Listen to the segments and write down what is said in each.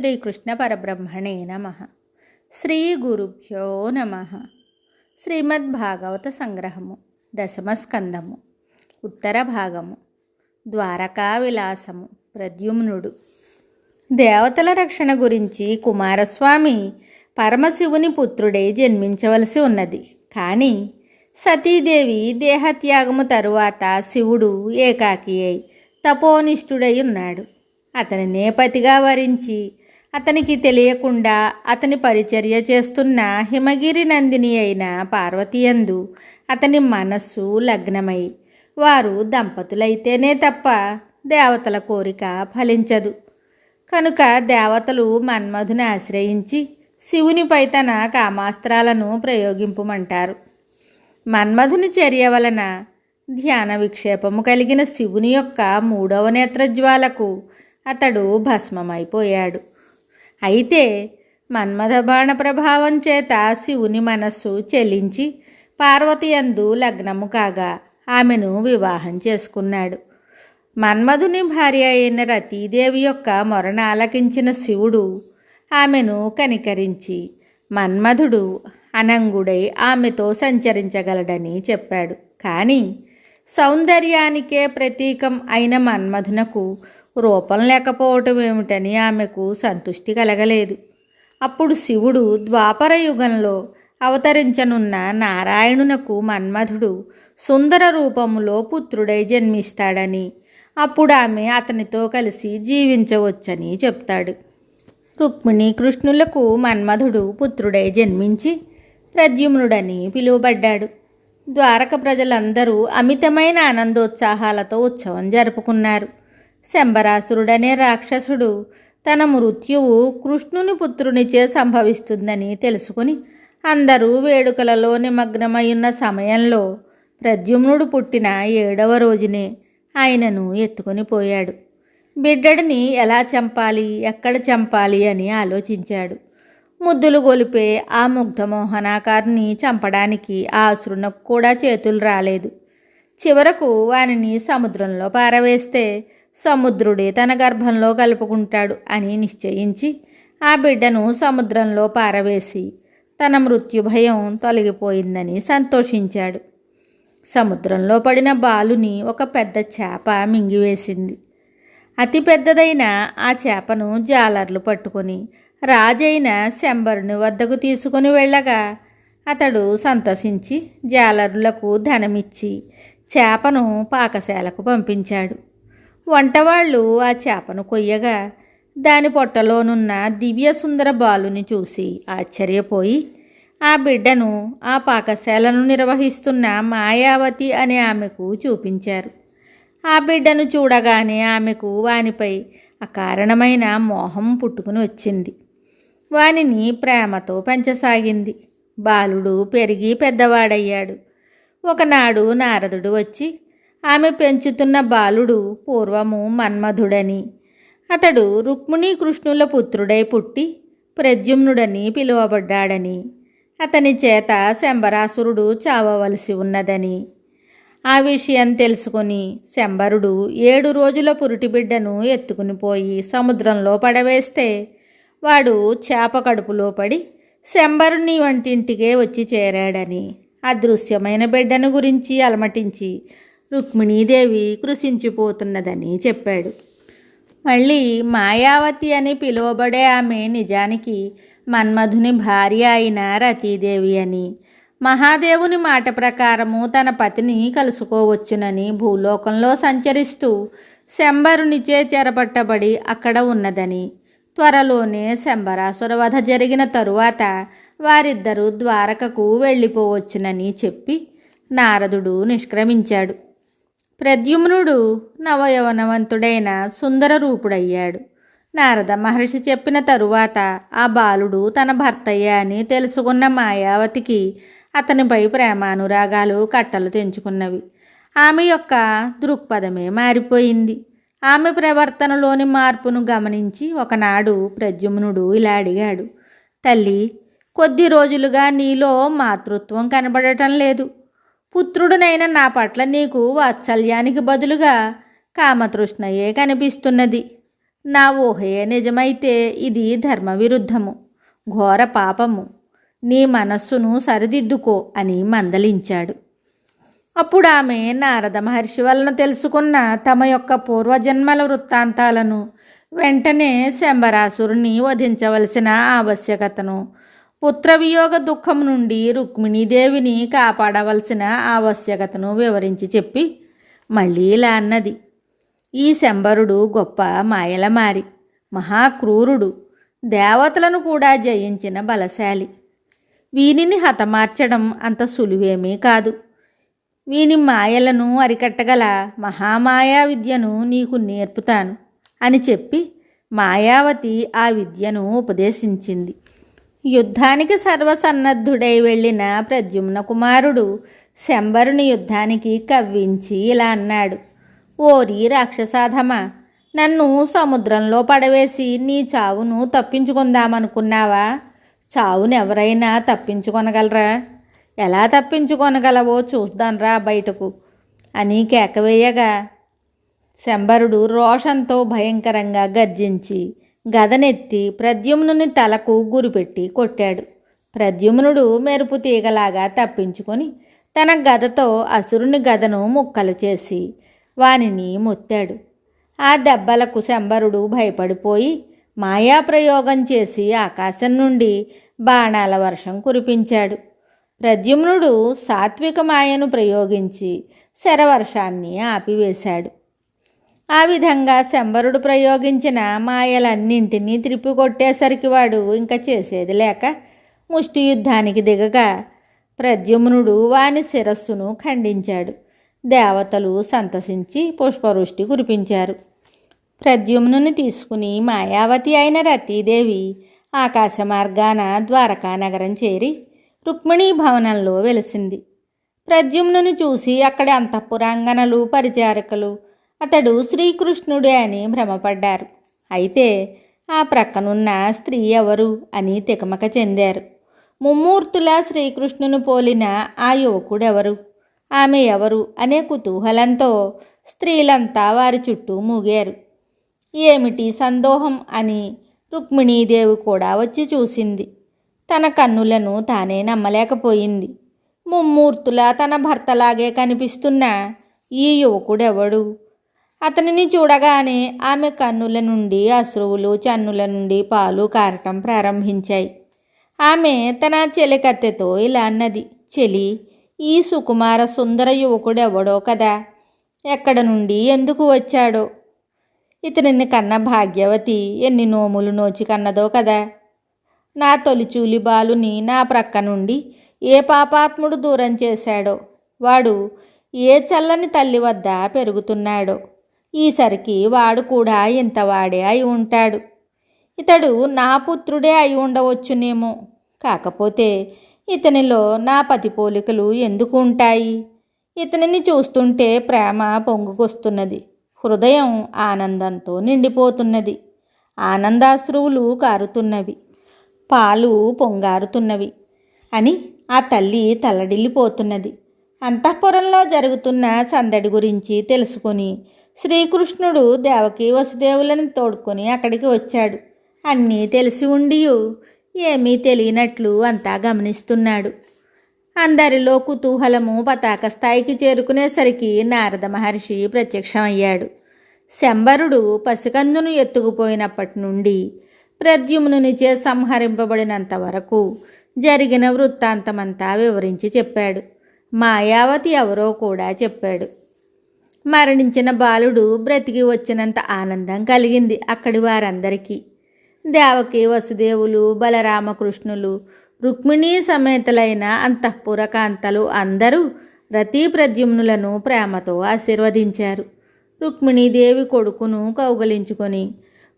శ్రీకృష్ణ పరబ్రహ్మణే నమః. శ్రీ గురుభ్యో నమః. శ్రీమద్భాగవత సంగ్రహము, దశమ స్కందము, ఉత్తర భాగము. ద్వారకా విలాసము. ప్రద్యుమ్నుడు. దేవతల రక్షణ గురించి కుమారస్వామి పరమశివుని పుత్రుడై జన్మించవలసి ఉన్నది. కానీ సతీదేవి దేహత్యాగము తరువాత శివుడు ఏకాకి అయి తపోనిష్ఠుడై ఉన్నాడు. అతని నేపతిగా వరించి అతనికి తెలియకుండా అతని పరిచర్య చేస్తున్న హిమగిరి నందిని అయిన పార్వతీయందు అతని మనస్సు లగ్నమై వారు దంపతులైతేనే తప్ప దేవతల కోరిక ఫలించదు. కనుక దేవతలు మన్మధుని ఆశ్రయించి శివునిపై తన కామాస్త్రాలను ప్రయోగింపమంటారు. మన్మధుని చర్య వలన ధ్యాన విక్షేపము కలిగిన శివుని యొక్క 3వ నేత్రజ్వాలకు అతడు భస్మమైపోయాడు. అయితే మన్మథ బాణ ప్రభావం చేత శివుని మనస్సు చెలించి పార్వతీయందు లగ్నము కాగా ఆమెను వివాహం చేసుకున్నాడు. మన్మధుని భార్య అయిన రతీదేవి యొక్క మొరను ఆలకించిన శివుడు ఆమెను కనికరించి మన్మధుడు అనంగుడై ఆమెతో సంచరించగలడని చెప్పాడు. కానీ సౌందర్యానికే ప్రతీకం అయిన మన్మధునకు రూపం లేకపోవటం ఏమిటని ఆమెకు సంతుష్టి కలగలేదు. అప్పుడు శివుడు ద్వాపర యుగంలో అవతరించనున్న నారాయణునకు మన్మధుడు సుందర రూపములో పుత్రుడై జన్మిస్తాడని, అప్పుడు ఆమె అతనితో కలిసి జీవించవచ్చని చెప్తాడు. రుక్మిణి కృష్ణులకు మన్మధుడు పుత్రుడై జన్మించి ప్రద్యుమ్నుడని పిలువబడ్డాడు. ద్వారక ప్రజలందరూ అమితమైన ఆనందోత్సాహాలతో ఉత్సవం జరుపుకున్నారు. శంబరాసురుడనే రాక్షసుడు తన మృత్యువు కృష్ణుని పుత్రునిచే సంభవిస్తుందని తెలుసుకుని అందరూ వేడుకలలో నిమగ్నమై ఉన్న సమయంలో ప్రద్యుమ్నుడు పుట్టిన 7వ రోజునే ఆయనను ఎత్తుకొని పోయాడు. బిడ్డడిని ఎలా చంపాలి, ఎక్కడ చంపాలి అని ఆలోచించాడు. ముద్దులు గొలిపే ఆ ముగ్ధమోహనాకారుని చంపడానికి ఆ అసురునకు కూడా చేతులు రాలేదు. చివరకు వానిని సముద్రంలో పారవేస్తే సముద్రుడే తన గర్భంలో కలుపుకుంటాడు అని నిశ్చయించి ఆ బిడ్డను సముద్రంలో పారవేసి తన మృత్యుభయం తొలగిపోయిందని సంతోషించాడు. సముద్రంలో పడిన బాలుని ఒక పెద్ద చేప మింగివేసింది. అతి పెద్దదైన ఆ చేపను జాలర్లు పట్టుకొని రాజైన శంబరుని వద్దకు తీసుకుని వెళ్ళగా అతడు సంతసించి జాలరులకు ధనమిచ్చి చేపను పాకశాలకు పంపించాడు. వంటవాళ్ళు ఆ చేపను కొయ్యగా దాని పొట్టలోనున్న దివ్య సుందర బాలుని చూసి ఆశ్చర్యపోయి ఆ బిడ్డను ఆ పాకశాలను నిర్వహిస్తున్న మాయావతి అనే ఆమెకు చూపించారు. ఆ బిడ్డను చూడగానే ఆమెకు వానిపై అకారణమైన మోహం పుట్టుకుని వచ్చింది. వానిని ప్రేమతో పెంచసాగింది. బాలుడు పెరిగి పెద్దవాడయ్యాడు. ఒకనాడు నారదుడు వచ్చి ఆమె పెంచుతున్న బాలుడు పూర్వము మన్మధుడని, అతడు రుక్మిణీ కృష్ణుల పుత్రుడై పుట్టి ప్రద్యుమ్నుడని పిలువబడ్డాడని, అతని చేత శంబరాసురుడు చావవలసి ఉన్నదని, ఆ విషయం తెలుసుకుని శంబరుడు 7 రోజుల పురిటిబిడ్డను ఎత్తుకుని పోయి సముద్రంలో పడవేస్తే వాడు చేప కడుపులో పడి శంబరుని వంటింటికే వచ్చి చేరాడని, అదృశ్యమైన బిడ్డను గురించి అలమటించి రుక్మిణీదేవి కృషించిపోతున్నదని చెప్పాడు. మళ్ళీ మాయావతి అని పిలువబడే ఆమె నిజానికి మన్మధుని భార్య అయిన రతీదేవి అని, మహాదేవుని మాట ప్రకారము తన పతిని కలుసుకోవచ్చునని భూలోకంలో సంచరిస్తూ శంబరునిచే చెరపట్టబడి అక్కడ ఉన్నదని, త్వరలోనే శంబరాసుర వధ జరిగిన తరువాత వారిద్దరూ ద్వారకకు వెళ్ళిపోవచ్చునని చెప్పి నారదుడు నిష్క్రమించాడు. ప్రద్యుమ్నుడు నవయవనవంతుడైన సుందర రూపుడయ్యాడు. నారద మహర్షి చెప్పిన తరువాత ఆ బాలుడు తన భర్తయ్య అని తెలుసుకున్న మాయావతికి అతనిపై ప్రేమానురాగాలు కట్టలు తెంచుకున్నవి. ఆమె యొక్క దృక్పథమే మారిపోయింది. ఆమె ప్రవర్తనలోని మార్పును గమనించి ఒకనాడు ప్రద్యుమ్నుడు ఇలా అడిగాడు: తల్లి, కొద్ది రోజులుగా నీలో మాతృత్వం కనబడటం లేదు. పుత్రుడునైన నా పట్ల నీకు వాత్సల్యానికి బదులుగా కామతృష్ణయే కనిపిస్తున్నది. నా ఊహే నిజమైతే ఇది ధర్మవిరుద్ధము, ఘోర పాపము. నీ మనస్సును సరిదిద్దుకో అని మందలించాడు. అప్పుడు ఆమె నారద మహర్షి వలన తెలుసుకున్న తమ యొక్క పూర్వజన్మల వృత్తాంతాలను, వెంటనే శంబరాసురుని వధించవలసిన ఆవశ్యకతను, పుత్రవియోగ దుఃఖం నుండి రుక్మిణీదేవిని కాపాడవలసిన ఆవశ్యకతను వివరించి చెప్పి మళ్ళీ ఇలా అన్నది. ఈ శంబరుడు గొప్ప మాయలమారి, మహాక్రూరుడు, దేవతలను కూడా జయించిన బలశాలి. వీనిని హతమార్చడం అంత సులువేమీ కాదు. వీని మాయలను అరికట్టగల మహామాయా విద్యను నీకు నేర్పుతాను అని చెప్పి మాయావతి ఆ విద్యను ఉపదేశించింది. యుద్ధానికి సర్వసన్నద్ధుడై వెళ్ళిన ప్రద్యుమ్న కుమారుడు శంబరుని యుద్ధానికి కవ్వించి ఇలా అన్నాడు. ఓరి రాక్షసాధమా, నన్ను సముద్రంలో పడవేసి నీ చావును తప్పించుకుందామనుకున్నావా? చావునెవరైనా తప్పించుకొనగలరా? ఎలా తప్పించుకొనగలవో చూద్దాంరా బయటకు అని కేకవేయగా శంబరుడు రోషంతో భయంకరంగా గర్జించి గదనెత్తి ప్రద్యుమ్నుని తలకు గురిపెట్టి కొట్టాడు. ప్రద్యుమ్నుడు మెరుపు తీగలాగా తప్పించుకొని తన గదతో అసురుని గదను ముక్కలు చేసి వానిని మొత్తాడు. ఆ దెబ్బలకు శంబరుడు భయపడిపోయి మాయాప్రయోగం చేసి ఆకాశం నుండి బాణాల వర్షం కురిపించాడు. ప్రద్యుమ్నుడు సాత్విక మాయను ప్రయోగించి శరవర్షాన్ని ఆపివేశాడు. ఆ విధంగా శంబరుడు ప్రయోగించిన మాయలన్నింటినీ త్రిప్పికొట్టేసరికి వాడు ఇంకా చేసేది లేక ముష్టి యుద్ధానికి దిగగా ప్రద్యుమ్నుడు వాని శిరస్సును ఖండించాడు. దేవతలు సంతసించి పుష్పవృష్టి కురిపించారు. ప్రద్యుమ్నుని తీసుకుని మాయావతి అయిన రతీదేవి ఆకాశ మార్గాన ద్వారకా నగరం చేరి రుక్మిణీ భవనంలో వెలిసింది. ప్రద్యుమ్నుని చూసి అక్కడి అంతఃపురాంగనలు, పరిచారికలు అతడు శ్రీకృష్ణుడే అని భ్రమపడ్డారు. అయితే ఆ ప్రక్కనున్న స్త్రీ ఎవరు అని తికమక చెందారు. ముమ్మూర్తుల శ్రీకృష్ణుని పోలిన ఆ యువకుడెవరు, ఆమె ఎవరు అనే కుతూహలంతో స్త్రీలంతా వారి చుట్టూ మూగారు. ఏమిటి సందోహం అని రుక్మిణీదేవి కూడా వచ్చి చూసింది. తన కన్నులను తానే నమ్మలేకపోయింది. ముమ్మూర్తుల తన భర్తలాగే కనిపిస్తున్న ఈ యువకుడెవడు? అతనిని చూడగానే ఆమె కన్నుల నుండి అశ్రువులు, చన్నుల నుండి పాలు కారటం ప్రారంభించాయి. ఆమె తన చెలికత్తెతో ఇలా అన్నది. చెలి, ఈ సుకుమార సుందర యువకుడెవడో కదా, ఎక్కడ నుండి ఎందుకు వచ్చాడో? ఇతనిని కన్న భాగ్యవతి ఎన్ని నోములు నోచి కన్నదో కదా. నా తొలిచూలి బాలుని నా ప్రక్క నుండి ఏ పాపాత్ముడు దూరం చేశాడో, వాడు ఏ చల్లని తల్లి వద్ద పెరుగుతున్నాడో, ఈసరికి వాడు కూడా ఇంతవాడే అయి ఉంటాడు. ఇతడు నా పుత్రుడే అయి ఉండవచ్చునేమో, కాకపోతే ఇతనిలో నా పతి పోలికలు ఎందుకు ఉంటాయి? ఇతనిని చూస్తుంటే ప్రేమ పొంగుకొస్తున్నది, హృదయం ఆనందంతో నిండిపోతున్నది, ఆనందాశ్రువులు కారుతున్నవి, పాలు పొంగారుతున్నవి అని ఆ తల్లి తల్లడిల్లిపోతున్నది. అంతఃపురంలో జరుగుతున్న సందడి గురించి తెలుసుకొని శ్రీకృష్ణుడు దేవకీ వసుదేవులను తోడుకొని అక్కడికి వచ్చాడు. అన్నీ తెలిసి ఉండియు ఏమీ తెలియనట్లు అంతా గమనిస్తున్నాడు. అందరిలో కుతూహలము పతాక స్థాయికి చేరుకునేసరికి నారద మహర్షి ప్రత్యక్షమయ్యాడు. శంబరుడు పసికందును ఎత్తుకుపోయినప్పటి నుండి ప్రద్యుమ్నునిచే సంహరింపబడినంత వరకు జరిగిన వృత్తాంతమంతా వివరించి చెప్పాడు. మాయావతి ఎవరో కూడా చెప్పాడు. మరణించిన బాలుడు బ్రతికి వచ్చినంత ఆనందం కలిగింది అక్కడి వారందరికీ. దేవకీ వసుదేవులు, బలరామకృష్ణులు, రుక్మిణీ సమేతులైన అంతఃపుర కాంతలు అందరూ రతీ ప్రద్యుమ్నులను ప్రేమతో ఆశీర్వదించారు. రుక్మిణీదేవి కొడుకును కౌగలించుకొని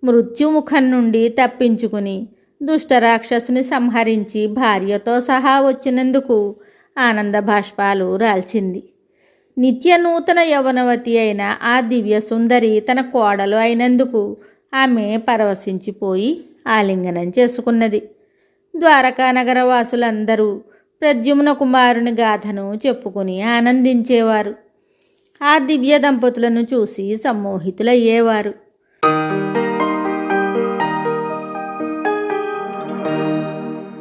మృత్యుముఖం నుండి తప్పించుకుని దుష్టరాక్షసుని సంహరించి భార్యతో సహా వచ్చినందుకు ఆనంద బాష్పాలు రాల్చింది. నిత్య నూతన యవనవతి అయిన ఆ దివ్య సుందరి తన కోడలు అయినందుకు ఆమె పరవశించిపోయి ఆలింగనం చేసుకున్నది. ద్వారకానగర వాసులందరూ ప్రద్యుమ్న కుమారుని గాథను చెప్పుకుని ఆనందించేవారు. ఆ దివ్య దంపతులను చూసి సమ్మోహితులయ్యేవారు.